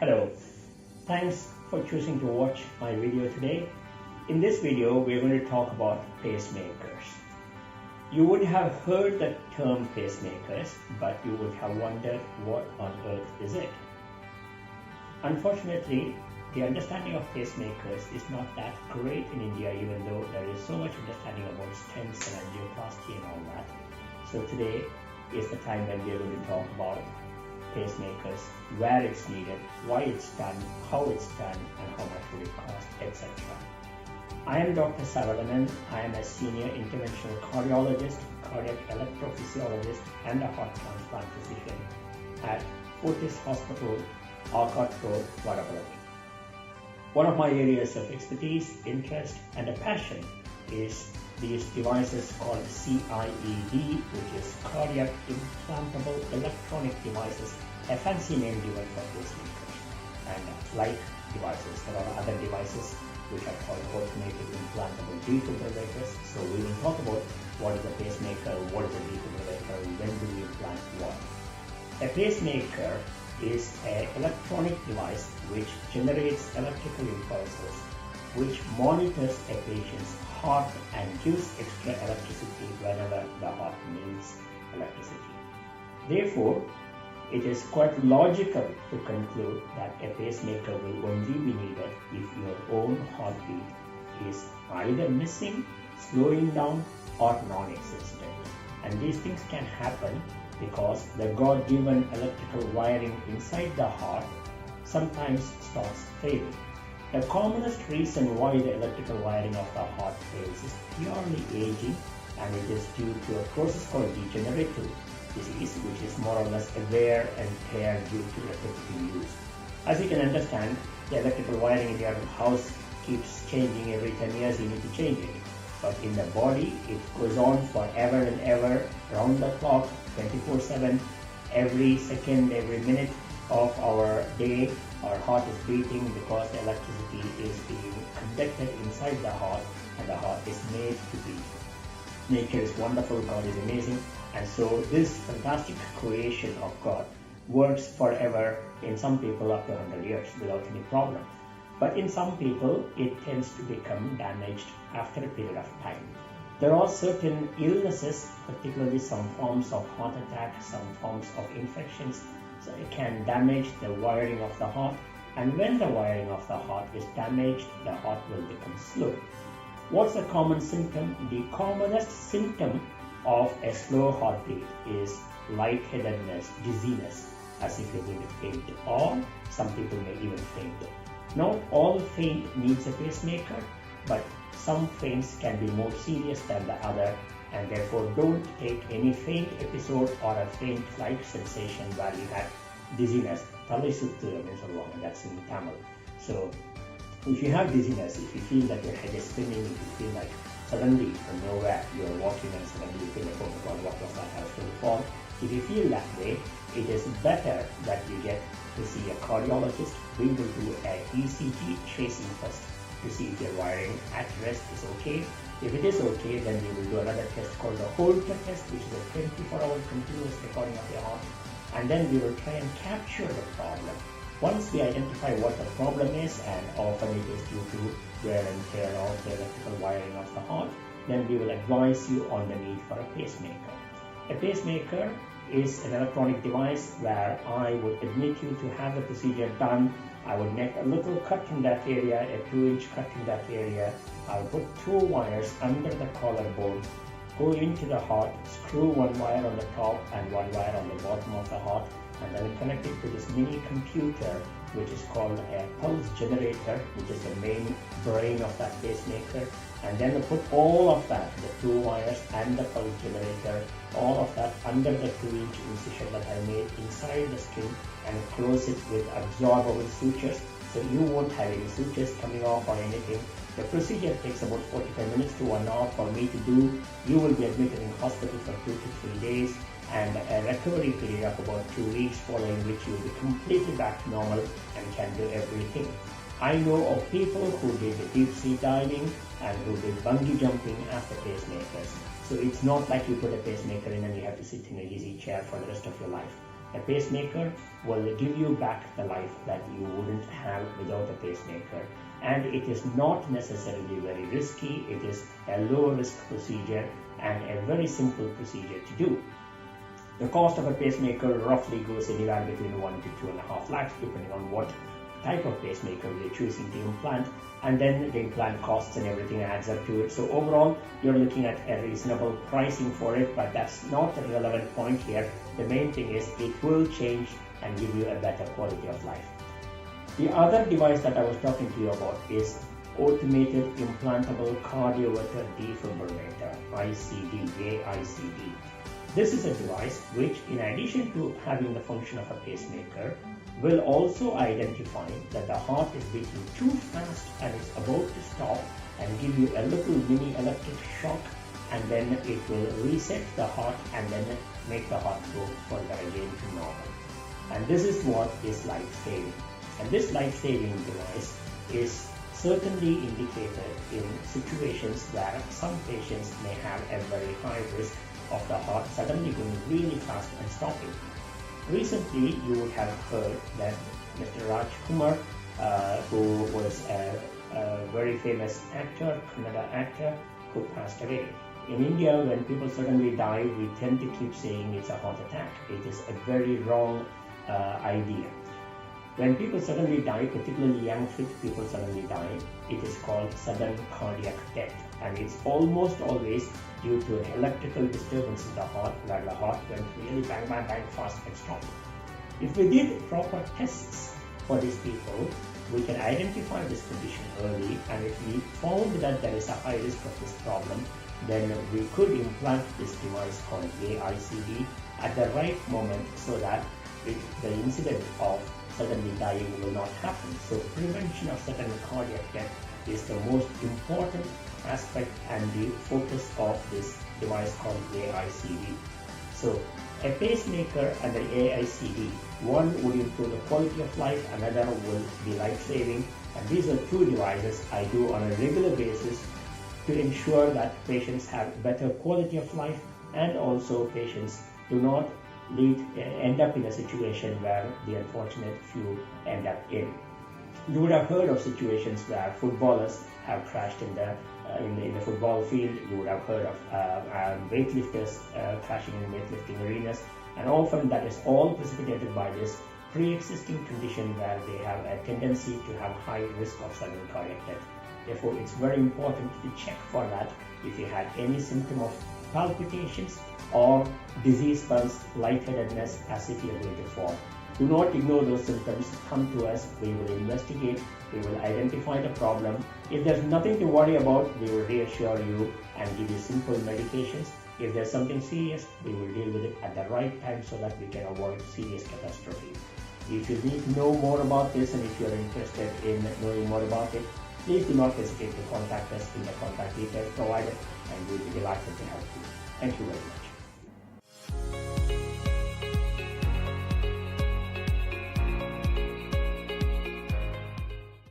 Hello, thanks for choosing to watch my video today. In this video, we're going to talk about pacemakers. You would have heard the term pacemakers, but you would have wondered what on earth is it. Unfortunately, the understanding of pacemakers is not that great in India, even though there is so much understanding about stents and angioplasty and all that. So today is the time when we are going to talk about pacemakers, where it's needed, why it's done, how it's done, and how much will it cost, etc. I am Dr.Saravanan. I am a senior interventional cardiologist, cardiac electrophysiologist, and a heart transplant physician at Fortis Hospital, Arcot Road, Vadapalam. One of my areas of expertise, interest, and a passion is these devices called CIED, which is cardiac implantable electronic devices, a fancy name given for pacemakers. And like devices, there are other devices which are called automated implantable defibrillators. So we will talk about what is a pacemaker, what is a defibrillator, when do we implant what. A pacemaker is an electronic device which generates electrical impulses, which monitors a patient's heart and gives extra electricity whenever the heart needs electricity. Therefore, it is quite logical to conclude that a pacemaker will only be needed if your own heartbeat is either missing, slowing down, or non-existent. And these things can happen because the God-given electrical wiring inside the heart sometimes starts failing. The commonest reason why the electrical wiring of the heart fails is purely aging, and it is due to a process called degenerative disease, which is more or less a wear and tear due to repetitive use. As you can understand, the electrical wiring in your house keeps changing every 10 years, you need to change it. But in the body, it goes on forever and ever, round the clock, 24/7, every second, every minute of our day, our heart is beating because the electricity is being conducted inside the heart, and the heart is made to beat. Nature is wonderful, God is amazing, and so this fantastic creation of God works forever, in some people up to 100 years without any problem. But in some people, it tends to become damaged after a period of time. There are certain illnesses, particularly some forms of heart attack, some forms of infections, so it can damage the wiring of the heart, and when the wiring of the heart is damaged, the heart will become slow. What's the common symptom? The commonest symptom of a slow heartbeat is lightheadedness, dizziness, as if you're going to faint, or some people may even faint. Not all faint needs a pacemaker, but some faints can be more serious than the other, and therefore don't take any faint episode or a faint-like sensation where you had dizziness. Thalai suttu அப்படின்னு சொல்லுவாங்க, that's in Tamil. So if you have dizziness, if you feel that your head is spinning, if you feel like suddenly from nowhere you are walking and suddenly you feel like, oh my God, what was that? I was going to fall. If you feel that way, it is better that you get to see a cardiologist. We will do an ECG tracing first to see if your wiring at rest is okay. If it is okay, then we will do another test called the Holter test, which is a 24-hour continuous recording of your heart, and then we will try and capture the problem. Once we identify what the problem is, and often it is due to wear and tear of the electrical wiring of the heart, then we will advise you on the need for a pacemaker. A pacemaker is an electronic device where I would admit you to have the procedure done. I would make a little cut in that area, a 2-inch cut in that area. I would put 2 wires under the collarbone, go into the heart, screw 1 wire on the top and 1 wire on the bottom of the heart, and then connect it to this mini computer, which is called a pulse generator, which is the main brain of that pacemaker. And then put all of that, the 2 wires and the pulse generator, all of that under the 2-inch incision that I made inside the skin, and close it with absorbable sutures, so you won't have any sutures coming off or anything. The procedure takes about 45 minutes to 1 hour for me to do. You will be admitted in hospital for 2 to 3 days, and a recovery period of about 2 weeks, following which you will be completely back to normal and can do everything. I know of people who did deep sea diving and who did bungee jumping after pacemakers. So it's not like you put a pacemaker in and you have to sit in an easy chair for the rest of your life. A pacemaker will give you back the life that you wouldn't have without a pacemaker. And it is not necessarily very risky. It is a low risk procedure and a very simple procedure to do. The cost of a pacemaker roughly goes anywhere between 1 to 2.5 lakhs depending on what type of pacemaker we are choosing to implant, and then the implant costs and everything adds up to it. So overall you're looking at a reasonable pricing for it, but that's not the relevant point here. The main thing is it will change and give you a better quality of life. The other device that I was talking to you about is automated implantable cardioverter defibrillator, ICD, AICD. This is a device which, in addition to having the function of a pacemaker, will also identify that the heart is beating too fast and is about to stop and give you a little mini electric shock, and then it will reset the heart and then make the heart go further again to normal. And this is what is life-saving. And this life-saving device is certainly indicated in situations where some patients may have a very high risk of the heart suddenly going really fast and stopping. Recently, you would have heard that Mr. Rajkumar, who was a very famous actor, Kannada actor, who passed away. In India, when people suddenly die, we tend to keep saying it's a heart attack. It is a very wrong idea. When people suddenly die, particularly young fit people suddenly die, it is called sudden cardiac death, and it's almost always due to an electrical disturbance in the heart, where the heart went really bang bang bang fast and stopped. If we did proper tests for these people, we can identify this condition early, and if we found that there is a high risk of this problem, then we could implant this device called AICD at the right moment so that the incident of suddenly dying will not happen. So prevention of sudden cardiac death is the most important aspect and the focus of this device called AICD. So a pacemaker and an AICD, one would improve the quality of life, another will be life-saving, and these are two devices I do on a regular basis to ensure that patients have better quality of life, and also patients do not end up in a situation where the unfortunate few end up in. You would have heard of situations where footballers have crashed in the football field. You would have heard of weightlifters crashing in weightlifting arenas, and often that is all precipitated by this pre-existing condition where they have a tendency to have high risk of sudden cardiac death. Therefore, it's very important to check for that if you had any symptom of palpitations or disease pulse, lightheadedness as if you're going to fall. Do not ignore those symptoms. Come to us. We will investigate. We will identify the problem. If there's nothing to worry about, we will reassure you and give you simple medications. If there's something serious, we will deal with it at the right time so that we can avoid serious catastrophe. If you need to know more about this, and if you're interested in knowing more about it, please do not hesitate to contact us in the contact details provided, and we'll be delighted to help you. Thank you very much.